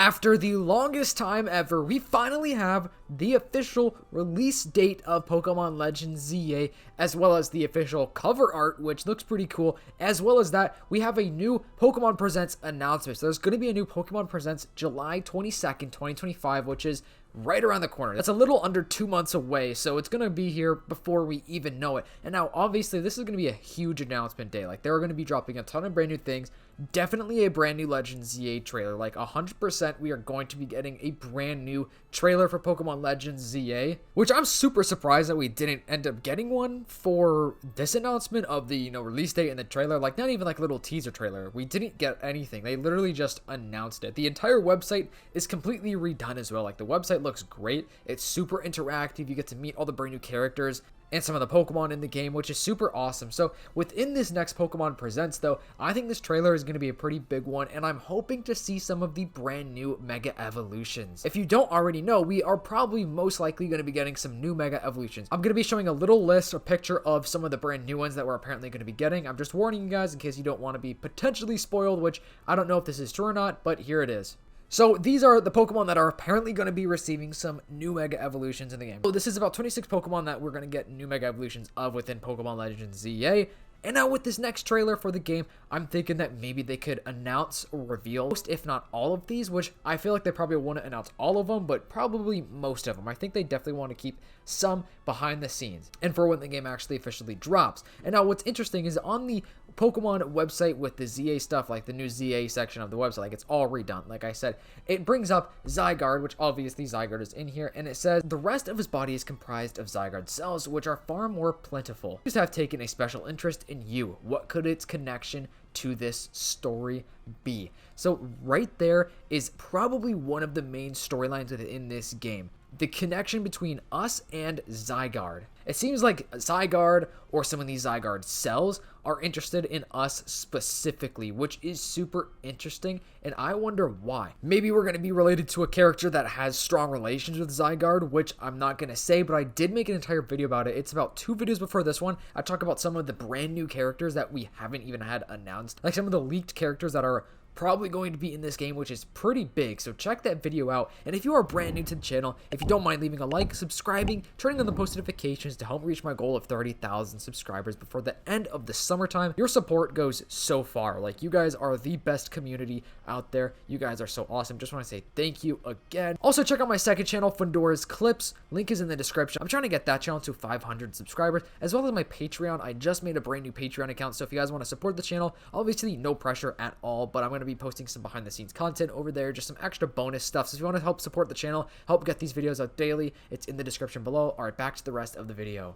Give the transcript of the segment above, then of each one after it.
After the longest time ever, we finally have the official release date of Pokemon Legends ZA, as well as the official cover art, which looks pretty cool. As well as that, we have a new Pokemon Presents announcement. So there's going to be a new Pokemon Presents July 22nd, 2025, which is right around the corner. That's a little under 2 months away, so it's going to be here before we even know it. And now, obviously, this is going to be a huge announcement day. Like, they're going to be dropping a ton of brand new things. Definitely a brand new Legends ZA trailer. Like, 100% we are going to be getting a brand new trailer for Pokemon Legends ZA, which I'm super surprised that we didn't end up getting one for this announcement of the, release date and the trailer. Like, not even like a little teaser trailer. We didn't get anything. They literally just announced it. The entire website is completely redone as well. Like, the website looks great. It's super interactive. You get to meet all the brand new characters and some of the Pokemon in the game, which is super awesome. So within this next Pokemon Presents, though, I think this trailer is going to be a pretty big one, and I'm hoping to see some of the brand new Mega Evolutions. If you don't already know, we are probably most likely going to be getting some new Mega Evolutions. I'm going to be showing a little list or picture of some of the brand new ones that we're apparently going to be getting. I'm just warning you guys in case you don't want to be potentially spoiled, which I don't know if this is true or not, but here it is. So these are the Pokemon that are apparently going to be receiving some new Mega Evolutions in the game. So this is about 26 Pokemon that we're going to get new Mega Evolutions of within Pokemon Legends ZA. And now with this next trailer for the game, I'm thinking that maybe they could announce or reveal most, if not all of these, which I feel like they probably want to announce all of them, but probably most of them. I think they definitely want to keep some behind the scenes and for when the game actually officially drops. And now what's interesting is on the Pokemon website with the ZA stuff, like the new ZA section of the website, like it's all redone. Like I said, it brings up Zygarde, which obviously Zygarde is in here, and it says the rest of his body is comprised of Zygarde cells, which are far more plentiful. Just have taken a special interest in you. What could its connection to this story be? So right there is probably one of the main storylines within this game. The connection between us and Zygarde. It seems like Zygarde or some of these Zygarde cells are interested in us specifically, which is super interesting, and I wonder why. Maybe we're going to be related to a character that has strong relations with Zygarde, which I'm not going to say, but I did make an entire video about it. It's about 2 videos before this one. I talk about some of the brand new characters that we haven't even had announced, like some of the leaked characters that are probably going to be in this game, which is pretty big, so check that video out. And if you are brand new to the channel, if you don't mind leaving a like, subscribing, turning on the post notifications to help reach my goal of 30,000 subscribers before the end of the summertime, your support goes so far. Like, you guys are the best community out there. You guys are so awesome. Just want to say thank you again. Also, check out my second channel, Fundores Clips. Link is in the description. I'm trying to get that channel to 500 subscribers, as well as my Patreon. I just made a brand new Patreon account, so if you guys want to support the channel, obviously no pressure at all, but I'm going to be posting some behind the scenes content over there, just some extra bonus stuff. So if you want to help support the channel, help get these videos out daily, it's in the description below. All right, back to the rest of the video.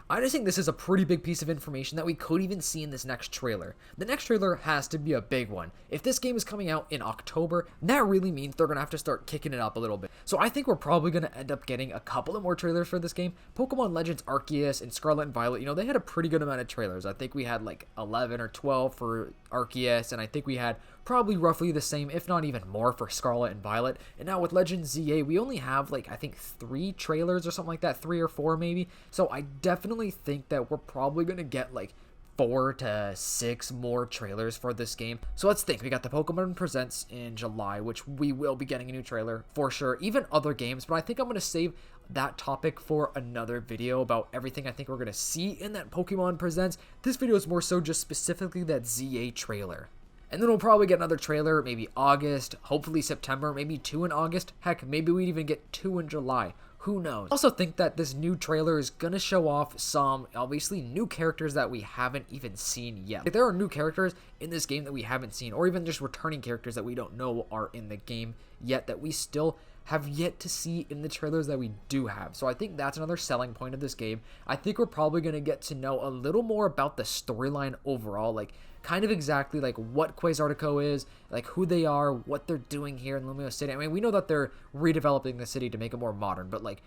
I just think this is a pretty big piece of information that we could even see in this next trailer. The next trailer has to be a big one. If this game is coming out in October, that really means they're going to have to start kicking it up a little bit. So I think we're probably going to end up getting a couple of more trailers for this game. Pokemon Legends Arceus and Scarlet and Violet, they had a pretty good amount of trailers. I think we had like 11 or 12 for Arceus, and I think we had probably roughly the same, if not even more, for Scarlet and Violet. And now with Legends ZA, we only have like, I think 3 trailers or something like that, 3 or 4 maybe. So I definitely think that we're probably going to get like 4 to 6 more trailers for this game. So let's think. We got the Pokemon Presents in July, which we will be getting a new trailer for sure. Even other games, but I think I'm going to save that topic for another video about everything I think we're going to see in that Pokemon Presents. This video is more so just specifically that ZA trailer. And then we'll probably get another trailer, maybe August, hopefully September, maybe 2 in August. Heck, maybe we'd even get 2 in July. Who knows? I also think that this new trailer is going to show off some, obviously, new characters that we haven't even seen yet. Like, there are new characters in this game that we haven't seen, or even just returning characters that we don't know are in the game yet that we still have yet to see in the trailers that we do have. So I think that's another selling point of this game. I think we're probably going to get to know a little more about the storyline overall, like kind of exactly like what Quasartico is, like who they are, what they're doing here in Lumio City. I mean, we know that they're redeveloping the city to make it more modern, but like,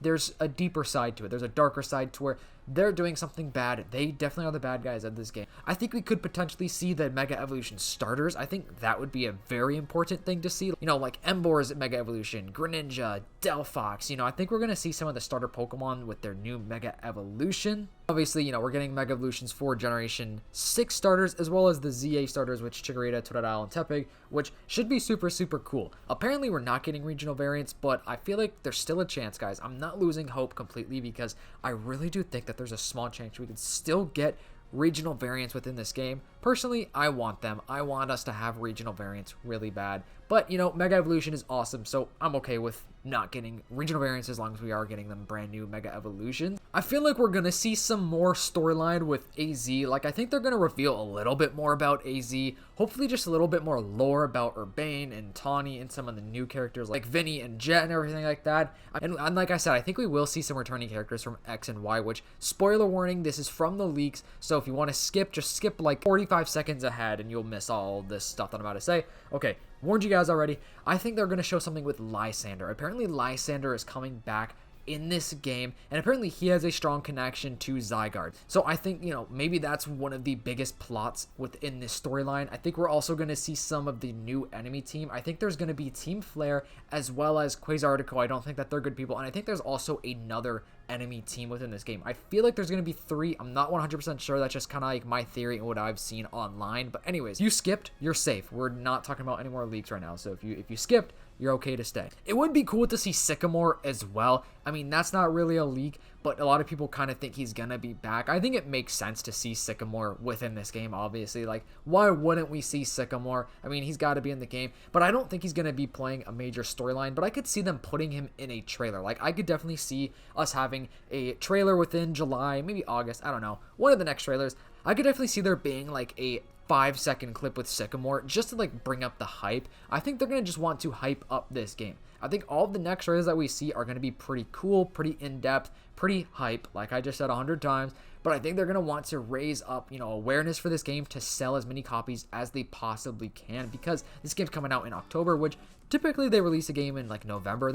there's a deeper side to it. There's a darker side to where they're doing something bad. They definitely are the bad guys of this game. I think we could potentially see the Mega Evolution starters. I think that would be a very important thing to see. You know, like Emboar's Mega Evolution, Greninja, Delphox. You know, I think we're going to see some of the starter Pokemon with their new Mega Evolution. Obviously, you know, we're getting Mega Evolutions for Generation 6 starters, as well as the ZA starters, which Chikorita, Totodile, and Tepig, which should be super, super cool. Apparently, we're not getting regional variants, but I feel like there's still a chance, guys. I'm not losing hope completely because I really do think that there's a small chance we can still get regional variants within this game. Personally, I want them. I want us to have regional variants really bad. But, you know, Mega Evolution is awesome, so I'm okay with not getting regional variants as long as we are getting them brand new Mega Evolutions. I feel like we're going to see some more storyline with AZ. Like, I think they're going to reveal a little bit more about AZ. Hopefully just a little bit more lore about Urbane and Tawny and some of the new characters like Vinny and Jet and everything like that. And like I said, I think we will see some returning characters from X and Y, which, spoiler warning, this is from the leaks. So if you want to skip, just skip like 45 seconds ahead and you'll miss all this stuff that I'm about to say. Okay. Warned you guys already. I think they're going to show something with Lysander. Apparently, Lysander is coming back in this game, and apparently he has a strong connection to Zygarde. So I think, you know, maybe that's one of the biggest plots within this storyline. I think we're also going to see some of the new enemy team. I think there's going to be Team Flare as well as Quasartico. I don't think that they're good people, and I think there's also another enemy team within this game. I feel like there's going to be 3. I'm not 100% sure. That's just kind of like my theory and what I've seen online. But anyways, you skipped, you're safe. We're not talking about any more leaks right now. So if you skipped, you're okay to stay. It would be cool to see Sycamore as well. I mean, that's not really a leak, but a lot of people kind of think he's gonna be back. I think it makes sense to see Sycamore within this game, obviously. Like, why wouldn't we see Sycamore? I mean, he's got to be in the game, but I don't think he's gonna be playing a major storyline, but I could see them putting him in a trailer. Like, I could definitely see us having a trailer within July, maybe August, I don't know, one of the next trailers. I could definitely see there being like a 5-second clip with Sycamore just to like bring up the hype. I think they're going to just want to hype up this game. I think all of the next trailers that we see are going to be pretty cool, pretty in-depth, pretty hype, like I just said 100 times. But I think they're going to want to raise up, you know, awareness for this game to sell as many copies as they possibly can, because this game's coming out in October, which typically they release a game in like November.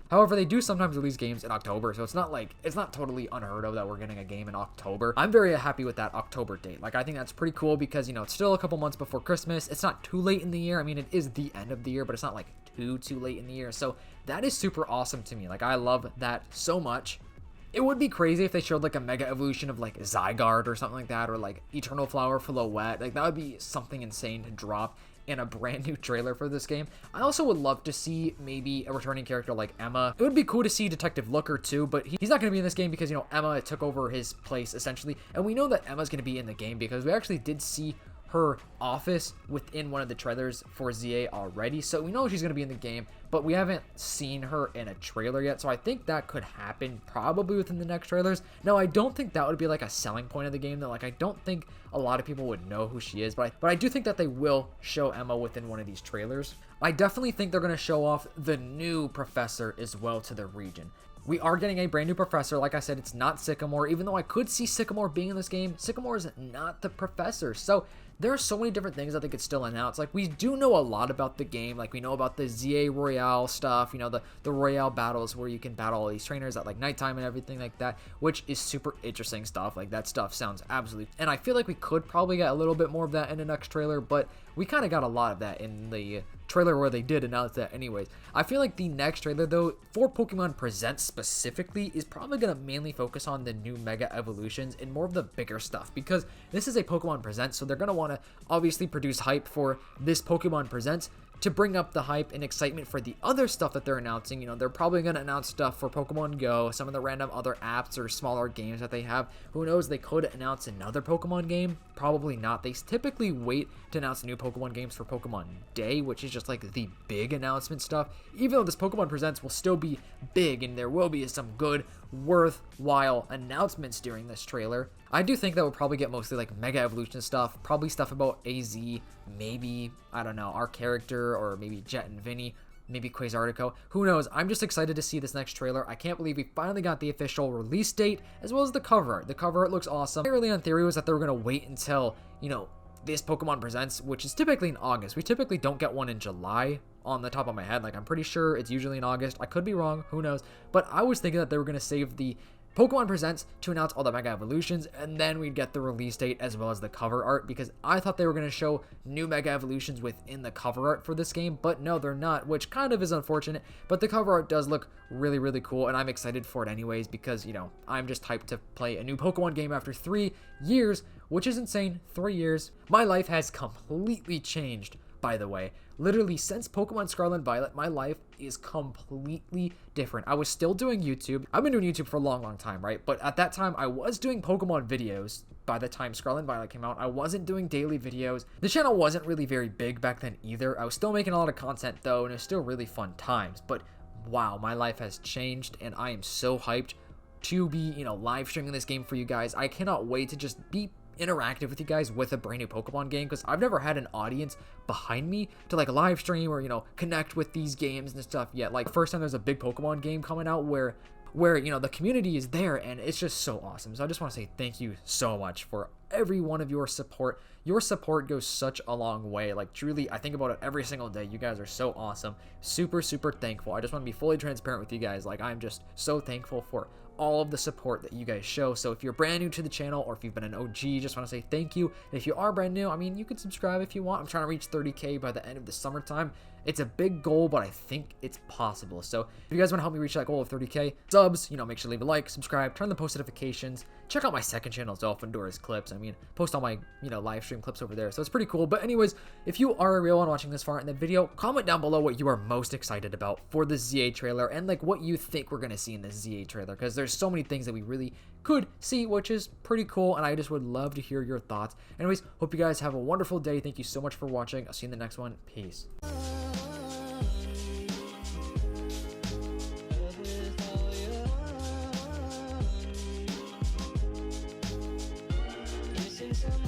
However, they do sometimes release games in October, so it's not totally unheard of that we're getting a game in October. I'm very happy with that October date. Like, I think that's pretty cool because, you know, it's still a couple months before Christmas. It's not too late in the year. I mean, it is the end of the year, but it's not like too late in the year. So that is super awesome to me. Like, I love that so much. It would be crazy if they showed like a Mega Evolution of like Zygarde or something like that, or like Eternal Flower Floette. Like, that would be something insane to drop in a brand new trailer for this game. I also would love to see maybe a returning character like Emma. It would be cool to see Detective Looker too, but he's not going to be in this game because, you know, Emma took over his place essentially. And we know that Emma's going to be in the game because we actually did see her office within one of the trailers for ZA already, so we know she's going to be in the game, but we haven't seen her in a trailer yet, so I think that could happen probably within the next trailers. Now, I don't think that would be like a selling point of the game, though. Like, I don't think a lot of people would know who she is, but I do think that they will show Emma within one of these trailers. I definitely think they're going to show off the new professor as well to the region. We are getting a brand new professor. Like I said, it's not Sycamore. Even though I could see Sycamore being in this game, Sycamore is not the professor. So there are so many different things that they could still announce. Like, we do know a lot about the game. Like, we know about the ZA Royale stuff, you know, the Royale battles where you can battle all these trainers at like nighttime and everything like that, which is super interesting stuff. Like, that stuff sounds absolutely, and I feel like we could probably get a little bit more of that in the next trailer, but we kind of got a lot of that in the trailer where they did announce that anyways. I feel like the next trailer, though, for Pokemon Presents specifically, is probably going to mainly focus on the new Mega Evolutions and more of the bigger stuff, because this is a Pokemon Presents, so they're going to want to obviously produce hype for this Pokemon Presents to bring up the hype and excitement for the other stuff that they're announcing. You know, they're probably going to announce stuff for Pokemon Go, some of the random other apps or smaller games that they have. Who knows, they could announce another Pokemon game. Probably not. They typically wait to announce new Pokemon games for Pokemon Day, which is just like the big announcement stuff. Even though this Pokemon Presents will still be big and there will be some good, worthwhile announcements during this trailer, I do think that we'll probably get mostly like Mega Evolution stuff, probably stuff about AZ, maybe, I don't know, our character, or maybe Jet and Vinny, maybe Quasartico. Who knows? I'm just excited to see this next trailer. I can't believe we finally got the official release date, as well as the cover art. The cover art looks awesome. My early on theory was that they were going to wait until, you know, this Pokemon Presents, which is typically in August. We typically don't get one in July on the top of my head. Like, I'm pretty sure it's usually in August. I could be wrong. Who knows? But I was thinking that they were going to save the Pokemon Presents to announce all the Mega Evolutions, and then we'd get the release date as well as the cover art, because I thought they were going to show new Mega Evolutions within the cover art for this game, but no, they're not, which kind of is unfortunate, but the cover art does look really, really cool, and I'm excited for it anyways, because, you know, I'm just hyped to play a new Pokemon game after 3 years, which is insane. 3 years. My life has completely changed, by the way. Literally, since Pokemon Scarlet and Violet, my life is completely different. I was still doing YouTube. I've been doing YouTube for a long, long time, right? But at that time, I was doing Pokemon videos. By the time Scarlet and Violet came out, I wasn't doing daily videos. The channel wasn't really very big back then either. I was still making a lot of content, though, and it was still really fun times. But wow, my life has changed, and I am so hyped to be, you know, live streaming this game for you guys. I cannot wait to just be interactive with you guys with a brand new Pokemon game, because I've never had an audience behind me to like live stream or, you know, connect with these games and stuff yet. Like, first time there's a big Pokemon game coming out where you know, the community is there, and it's just so awesome. So I just want to say thank you so much for every one of your support. Your support goes such a long way. Like, truly, I think about it every single day. You guys are so awesome. Super, super thankful. I just want to be fully transparent with you guys. Like, I'm just so thankful for all of the support that you guys show. So if you're brand new to the channel, or if you've been an OG, just want to say thank you. And if you are brand new, I mean, you can subscribe if you want. I'm trying to reach 30K by the end of the summertime. It's a big goal, but I think it's possible. So if you guys want to help me reach that goal of 30K subs, you know, make sure to leave a like, subscribe, turn on the post notifications. Check out my second channel as well, Fundores Clips. I mean, post all my, you know, live stream clips over there. So it's pretty cool. But anyways, if you are a real one watching this far in the video, comment down below what you are most excited about for the ZA trailer, and like what you think we're going to see in the ZA trailer, because there's so many things that we really could see, which is pretty cool, and I just would love to hear your thoughts. Anyways, hope you guys have a wonderful day. Thank you so much for watching. I'll see you in the next one. Peace. Some